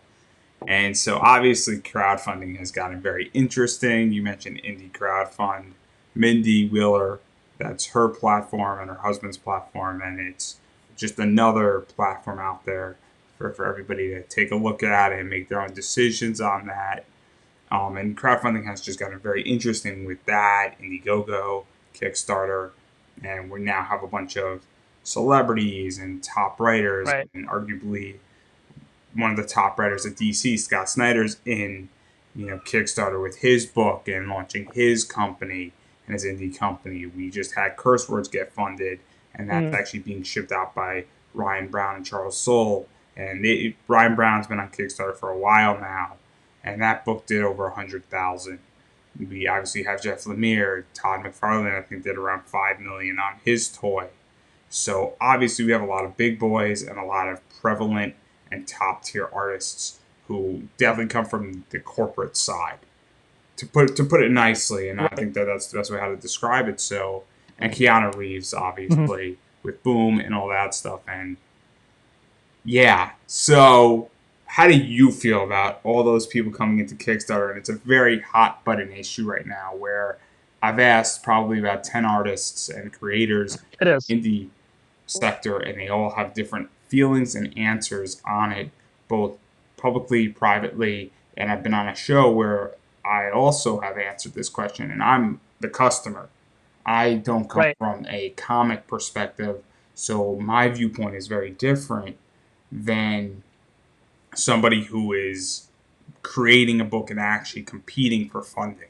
And so obviously crowdfunding has gotten very interesting. You mentioned Indie Crowdfund. Mindy Wheeler, that's her platform and her husband's platform, and it's just another platform out there for everybody to take a look at and make their own decisions on that. And crowdfunding has just gotten very interesting with that, Indiegogo, Kickstarter, and we now have a bunch of celebrities and top writers, Right. and arguably one of the top writers at DC, Scott Snyder's in, Kickstarter with his book and launching his company and his indie company. We just had Curse Words get funded, and that's actually being shipped out by Ryan Brown and Charles Soule. And Ryan Brown's been on Kickstarter for a while now, and that book did over 100,000. We obviously have Jeff Lemire, Todd McFarlane. I think did around 5 million on his toy. So obviously we have a lot of big boys and a lot of prevalent and top tier artists who definitely come from the corporate side. To put it nicely, and I Right. think that that's the best way how to describe it. So, and Keanu Reeves, Mhm. obviously, with Boom and all that stuff, and yeah. So, how do you feel about all those people coming into Kickstarter? And it's a very hot button issue right now where I've asked probably about 10 artists and creators It is. in the sector, and they all have different feelings and answers on it, both publicly, privately. And I've been on a show where I also have answered this question, and I'm the customer. I don't come Right. from a comic perspective, so my viewpoint is very different than somebody who is creating a book and actually competing for funding.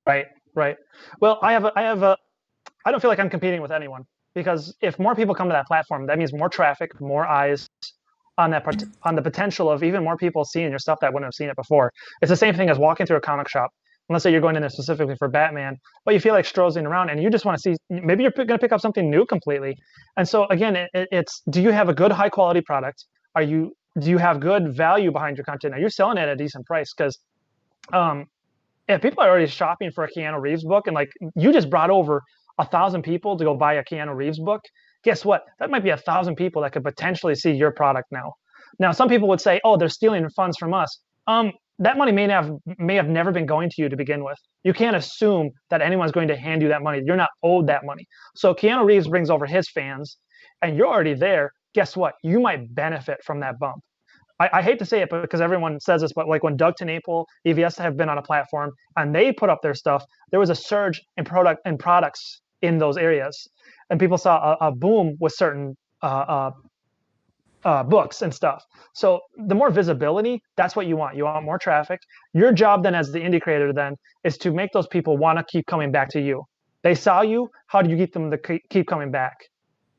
Right. Right. Well, I don't feel like I'm competing with anyone because if more people come to that platform, that means more traffic, more eyes on on the potential of even more people seeing your stuff that wouldn't have seen it before. It's the same thing as walking through a comic shop. Let's say you're going in there specifically for Batman, but you feel like strolling around and you just want to see. Maybe you're going to pick up something new completely. And so again, it's do you have a good high quality product? Are you Do you have good value behind your content? Are you selling it at a decent price? Because um, if people are already shopping for a Keanu Reeves book, and like you just brought over 1,000 people to go buy a Keanu Reeves book, guess what? That might be 1,000 people that could potentially see your product now. Now, some people would say, "Oh, they're stealing funds from us." That money may have never been going to you to begin with. You can't assume that anyone's going to hand you that money. You're not owed that money. So Keanu Reeves brings over his fans, and you're already there. Guess what? You might benefit from that bump. I hate to say it, but because everyone says this, but like when Doug TenNapel, EVS have been on a platform and they put up their stuff, there was a surge in products in those areas, and people saw a boom with certain books and stuff. So the more visibility, that's what you want. You want more traffic. Your job then, as the indie creator, then is to make those people want to keep coming back to you. They saw you. How do you get them to keep coming back?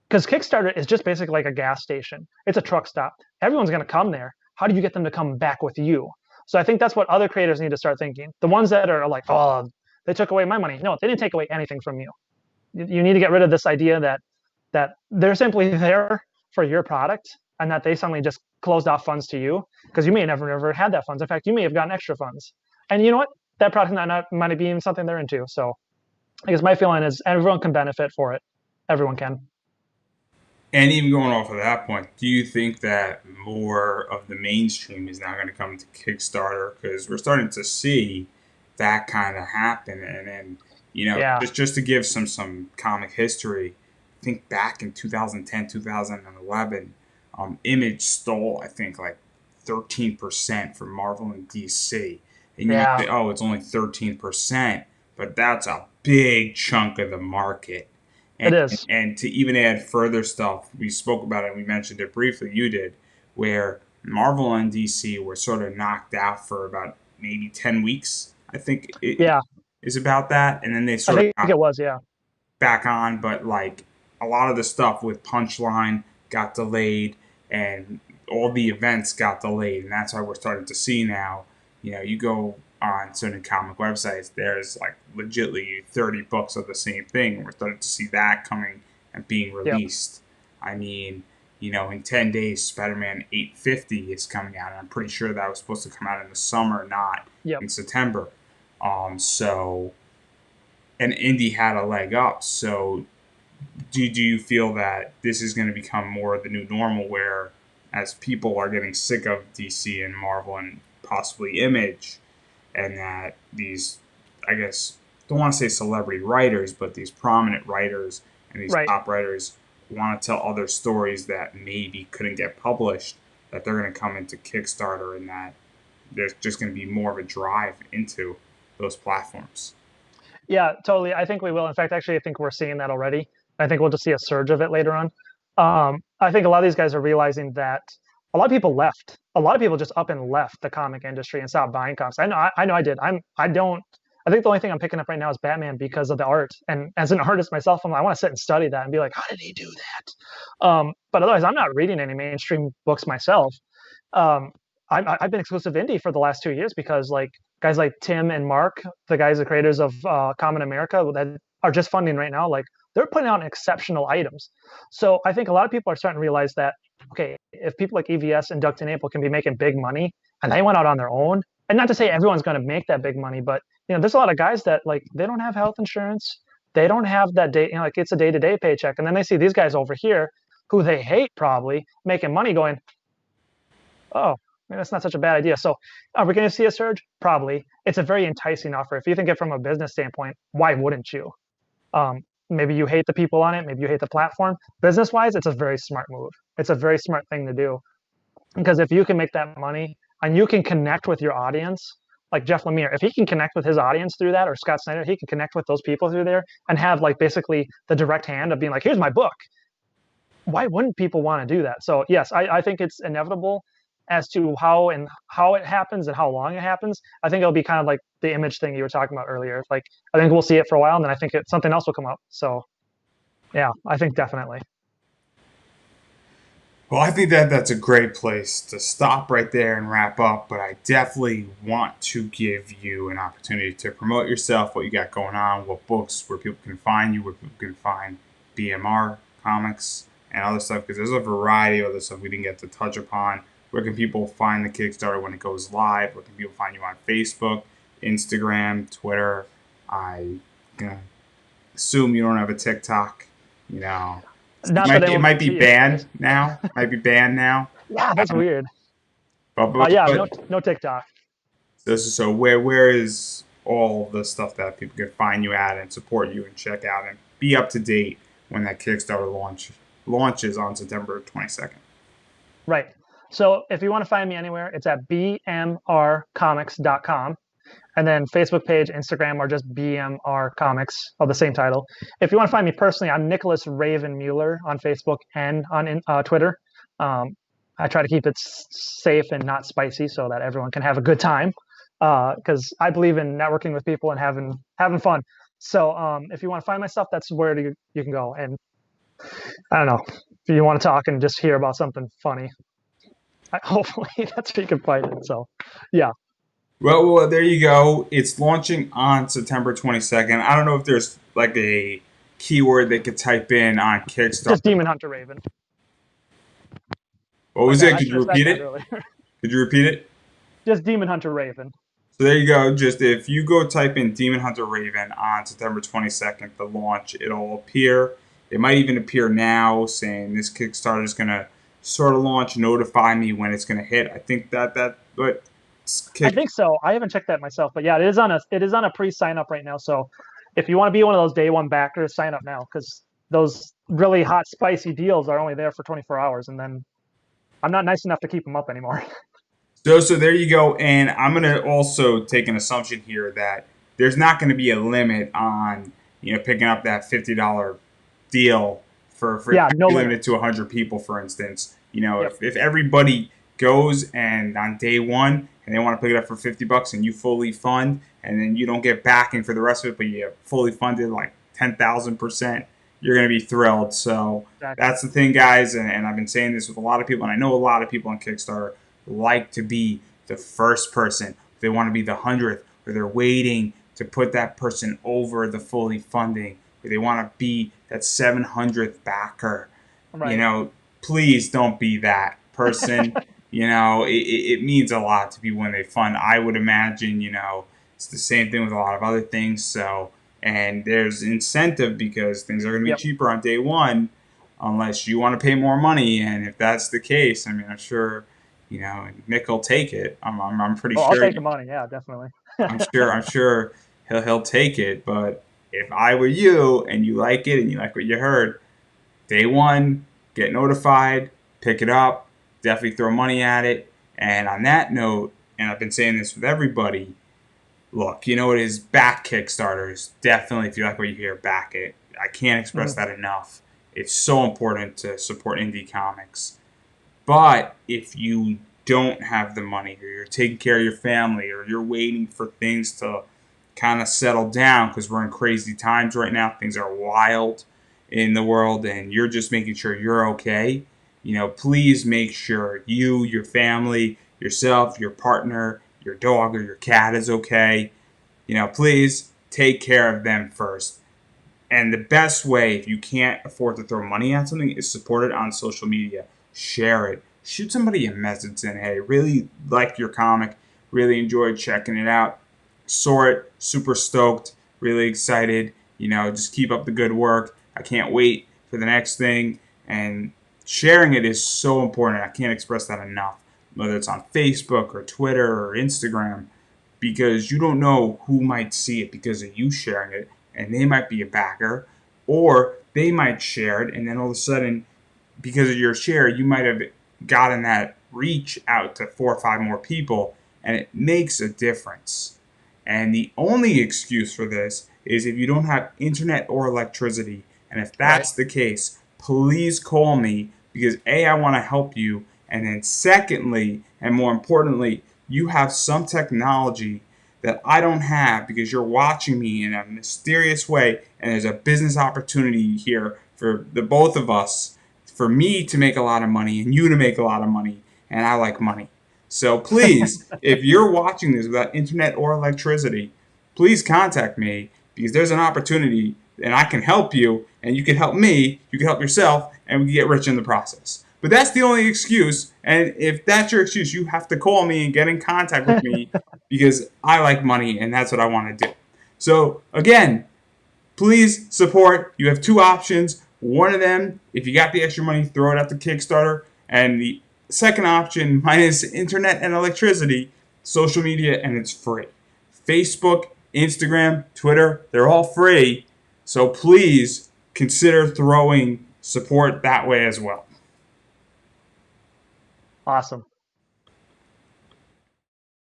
Because Kickstarter is just basically like a gas station. It's a truck stop. Everyone's going to come there. How do you get them to come back with you? So I think that's what other creators need to start thinking. The ones that are like, oh, they took away my money. No, they didn't take away anything from you. You need to get rid of this idea that they're simply there for your product and that they suddenly just closed off funds to you because you may have never had that funds. In fact, you may have gotten extra funds. And you know what? That product might be even something they're into. So I guess my feeling is everyone can benefit for it. Everyone can. And even going off of that point, do you think that more of the mainstream is now going to come to Kickstarter? Because we're starting to see that kind of happen. And then, Yeah. just to give some comic history, I think back in 2010, 2011, Image stole, I think, like 13% from Marvel and DC. And you might Yeah. say, oh, it's only 13%, but that's a big chunk of the market. It And, is. and to even add further stuff, we spoke about it, we mentioned it briefly, you did, where Marvel and DC were sort of knocked out for about maybe 10 weeks. I think it Yeah. is about that. And then they I sort of think got it was. Yeah. back on, but like a lot of the stuff with Punchline got delayed and all the events got delayed. And that's why we're starting to see now, you go on certain comic websites, there's like legitly 30 books of the same thing. And we're starting to see that coming and being Yep. released. I mean, in 10 days, Spider Man 850 is coming out. And I'm pretty sure that was supposed to come out in the summer, not Yep. in September. So, and Indy had a leg up. So, do you feel that this is going to become more of the new normal where as people are getting sick of DC and Marvel and possibly Image and that these I guess don't want to say celebrity writers but these prominent writers and these Right. top writers want to tell other stories that maybe couldn't get published that they're going to come into Kickstarter and that there's just going to be more of a drive into those platforms. Yeah. Totally. I think we will. In fact, actually, I think we're seeing that already. I think we'll just see a surge of it later on. I think a lot of these guys are realizing that a lot of people left. A lot of people just up and left the comic industry and stopped buying comics. I know. I know. I did. I don't. I think the only thing I'm picking up right now is Batman because of the art. And as an artist myself, I want to sit and study that and be like, how did he do that? But otherwise, I'm not reading any mainstream books myself. um, I've been exclusive indie for the last 2 years because like guys like Tim and Mark, the guys, the creators of Common America that are just funding right now, like they're putting out exceptional items. So I think a lot of people are starting to realize that okay, if people like EVS and Duct and Apple can be making big money and they went out on their own, and not to say everyone's going to make that big money, but there's a lot of guys that like they don't have health insurance, they don't have that day, like it's a day-to-day paycheck, and then they see these guys over here who they hate probably making money, going, oh, that's not such a bad idea. So, are we going to see a surge? Probably. It's a very enticing offer. If you think it from a business standpoint, why wouldn't you? Maybe you hate the people on it. Maybe you hate the platform. Business wise, it's a very smart move. It's a very smart thing to do because if you can make that money and you can connect with your audience, like Jeff Lemire, if he can connect with his audience through that, or Scott Snyder, he can connect with those people through there and have like basically the direct hand of being like, here's my book. Why wouldn't people want to do that? So yes, I think it's inevitable. As to how it happens and how long it happens, I think it'll be kind of like the image thing you were talking about earlier. Like I think we'll see it for a while, and then I think something else will come up. So yeah, I think definitely. Well, I think that that's a great place to stop right there and wrap up. But I definitely want to give you an opportunity to promote yourself, what you got going on, what books, where people can find you, where people can find BMR comics and other stuff. Because there's a variety of other stuff we didn't get to touch upon. Where can people find the Kickstarter when it goes live? Where can people find you on Facebook, Instagram, Twitter? I gonna assume you don't have a TikTok. You know, Not that it anyone might can be see, banned anyways. now. Might be banned now. Yeah, that's weird. But, Yeah, no TikTok. so where is all the stuff that people can find you at and support you and check out and be up to date when that Kickstarter launches on September 22nd? Right. So if you want to find me anywhere, it's at bmrcomics.com. And then Facebook page, Instagram, or just BMR Comics of the same title. If you want to find me personally, I'm Nicholas Raven Mueller on Facebook and on Twitter. I try to keep it safe and not spicy so that everyone can have a good time. Because I believe in networking with people and having fun. So if you want to find my stuff, that's where you can go. And I don't know if you want to talk and just hear about something funny. Hopefully that's where you can find it. So yeah. Well, there you go. It's launching on September 22nd. I don't know if there's like a keyword they could type in on Just Kickstarter. Demon Hunter Raven. What My was bad. it? I Could should you have said repeat that it? earlier. Could you repeat it? Just Demon Hunter Raven. So there you go. Just if you go type in Demon Hunter Raven on September 22nd, the launch, it'll appear. It might even appear now saying this Kickstarter is going to sort of launch, notify me when it's going to hit. I think but I think so. I haven't checked that myself, but yeah, it is on a pre-sign up right now. So if you want to be one of those day one backers, sign up now because those really hot spicy deals are only there for 24 hours, and then I'm not nice enough to keep them up anymore. so there you go. And I'm going to also take an assumption here that there's not going to be a limit on picking up that $50 deal for Yeah, no limited limit. to 100 people, for instance. Yep. If everybody goes and on day one and they want to pick it up for $50 and you fully fund and then you don't get backing for the rest of it, but you fully funded like 10,000%, you're going to be thrilled. So Exactly. that's the thing, guys. And I've been saying this with a lot of people, and I know a lot of people on Kickstarter like to be the first person. They want to be the 100th, or they're waiting to put that person over the fully funding, or they want to be that 700th backer. You Right. know, please don't be that person. It means a lot to people when they fund. I would imagine, it's the same thing with a lot of other things. So, and there's incentive because things are going to be Yep. cheaper on day one unless you want to pay more money. And if that's the case, I mean, I'm sure, Nick will take it. I'm pretty Oh, I'll sure. take the money. Yeah, definitely. I'm sure he'll take it. But if I were you and you like it and you like what you heard, day one, get notified, pick it up, definitely throw money at it. And on that note, and I've been saying this with everybody, look, it is back Kickstarters. Definitely, if you like what you hear, back it. I can't express Mhm. that enough. It's so important to support indie comics. But if you don't have the money, or you're taking care of your family, or you're waiting for things to kind of settle down because we're in crazy times right now, things are wild in the world, and you're just making sure you're okay, please make sure you, your family, yourself, your partner, your dog, or your cat is okay. Please take care of them first. And the best way, if you can't afford to throw money at something, is support it on social media. share it. Shoot somebody a message saying, hey, really liked your comic, really enjoyed checking it out, saw it, super stoked, really excited, just keep up the good work. I can't wait for the next thing. And sharing it is so important. I can't express that enough, whether it's on Facebook or Twitter or Instagram, because you don't know who might see it because of you sharing it, and they might be a backer, or they might share it, and then all of a sudden, because of your share, you might have gotten that reach out to 4 or 5 more people, and it makes a difference. And the only excuse for this is if you don't have internet or electricity. And if Right. that's the case, please call me, because A, I want to help you. And then secondly, and more importantly, you have some technology that I don't have because you're watching me in a mysterious way. And there's a business opportunity here for the both of us, for me to make a lot of money and you to make a lot of money. And I like money. So please, if you're watching this without internet or electricity, please contact me, because there's an opportunity and I can help you, and you can help me, you can help yourself, and we can get rich in the process. But that's the only excuse. And if that's your excuse, you have to call me and get in contact with me, because I like money and that's what I want to do. So again, please support. You have 2 options. One of them, if you got the extra money, throw it out to Kickstarter. And the second option, minus internet and electricity, social media, and it's free. Facebook, Instagram, Twitter, they're all free. So please consider throwing support that way as well. Awesome.